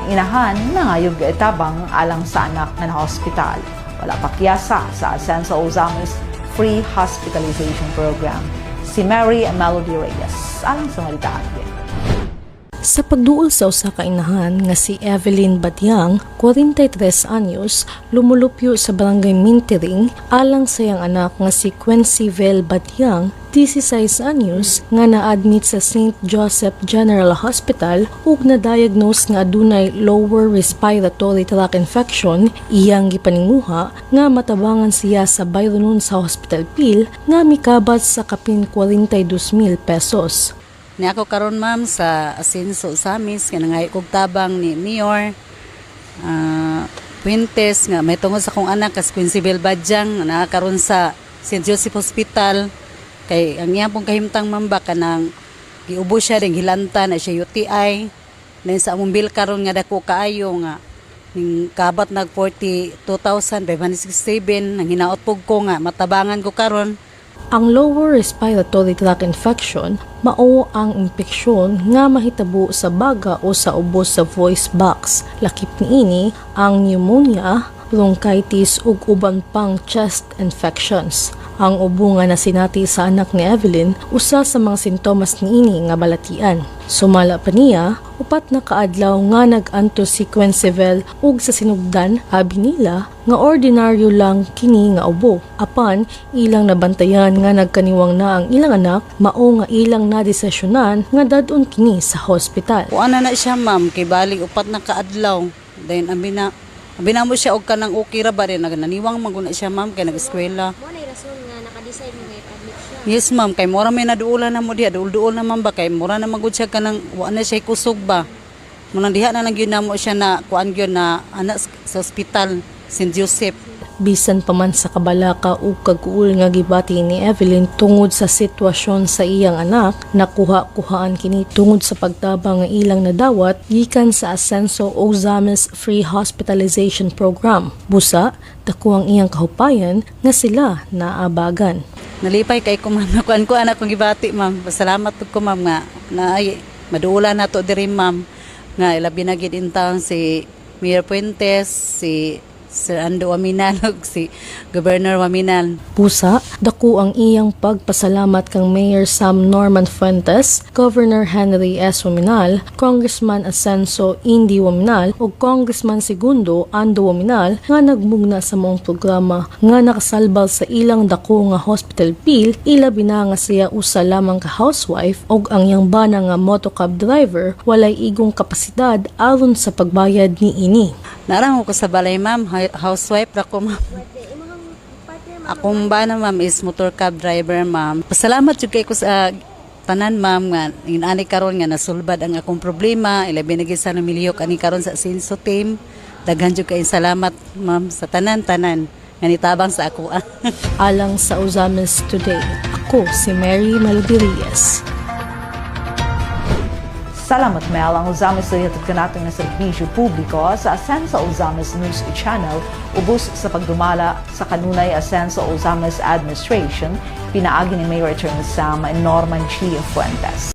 Inahan na ngayog tabang alang sa anak na hospital. Wala pa kiyasa sa Ascenso Ozamis Free Hospitalization Program. Si Mary Melody Reyes alang sa malitaan. Sa pagduol sa usa ka inahan nga si Evelyn Batyang, 43 anyos, lumulupyo sa barangay Mintiring alang sa iyang anak nga si Quencybelle Batyang, 16 anyos, nga na-admit sa St. Joseph General Hospital ug na-diagnose nga adunay lower respiratory tract infection. Iyang gipaninguha nga matabangan siya sa bayronon sa hospital bill nga mikabat sa kapin 42,000 pesos. Ni ako karon ma'am sa Ascenso Ozamis nga nangay kog tabang ni Mayor Puentes nga may tungod sa kong anak kas Quencybelle Batyang nga karon sa St. Joseph Hospital kay ang iya pong kahimtang mamba kanang giubo siya ring hilanta na siya UTI na sa among bill karon nga dako kaayo nga ning kabat nag 42,567 nang hinaot pug ko nga matabangan ko karon. Ang lower respiratory tract infection mao ang impeksyon nga mahitabo sa baga o sa ubos sa voice box. Lakip niini ang pneumonia, bronchitis ug uban pang chest infections. Ang ubo nga nasinati sa anak ni Evelyn usa sa mga sintomas niini nga balatian. Sumala pa niya, upat na kaadlaw nga nag-anto si Quencybelle ug sa sinugdan abi nila nga ordinaryo lang kini nga ubo. Apan ilang nabantayan nga nagkaniwang na ang ilang anak, mao nga ilang nadesisyonan nga dadon kini sa hospital. Kuan na siya ma'am kay bali upat na kaadlaw. Then abina mo siya og kanang okay ra ba rin naniwang maguna siya ma'am kay nag-eskwela. Mo na rason nga naka-decide mo nga i-admit siya. Yes ma'am, kay mura may naduulan na mo diha, duol-duol na ma'am ba kay mura na magud siya kanang wa na siya kusog ba. Munang diha na lang gyud namo siya na kuan gyud na anak sa ospital St. Joseph. Bisan pa man sa kabalaka ug kaguol nga gibati ni Evelyn tungod sa sitwasyon sa iyang anak, nakuha-kuhaan kini tungod sa pagtabang nga ilang nadawat gikan sa Ascenso Ozamis Free Hospitalization Program. Busa, dako ang iyang kahupayan nga sila naabagan. Nalipay kay ko ma'am, kuan ko anak kong gibati ma'am. Salamat pud ko ma'am nga na ay maduulan nato diri ma'am nga ilabi na gid in town si Mayor Puentes, si Sir Ando Waminal ug si Governor Waminal. Pusa, dako ang iyang pagpasalamat kang Mayor Sam Norman Fuentes, Governor Henry S. Waminal, Congressman Ascenso Indy Waminal ug Congressman Segundo Ando Waminal nga nagmugna sa maong programa nga nakasalbal sa ilang dako nga hospital bill. Ilabi na nga siya usa lamang ka housewife ug ang iyang bana nga motocab driver walay igong kapasidad aron sa pagbayad ni ini. Narang ko sa balay ma'am, housewife ra ko ma'am. Akong bana ma'am is motor cab driver ma'am. Pasalamat jud kay ko sa tanan ma'am nga inani karon nga nasulbad ang akong problema, ilabi na gid sa namiliyok ani karon sa Ascenso team. Daghan jud kay salamat ma'am sa tanan-tanan nga nitabang sa ako. Alang sa Ozamis Today, ako si Mary Melody Reyes. Salamat Mel, ang Ozamis ay hatid ka natin na serbisyo publiko sa Ascenso Ozamis News Channel, ubos sa pagdumala sa kanunay Ascenso Ozamis Administration, pinaagi ni Mayor Attorney Sam Norman G. Fuentes.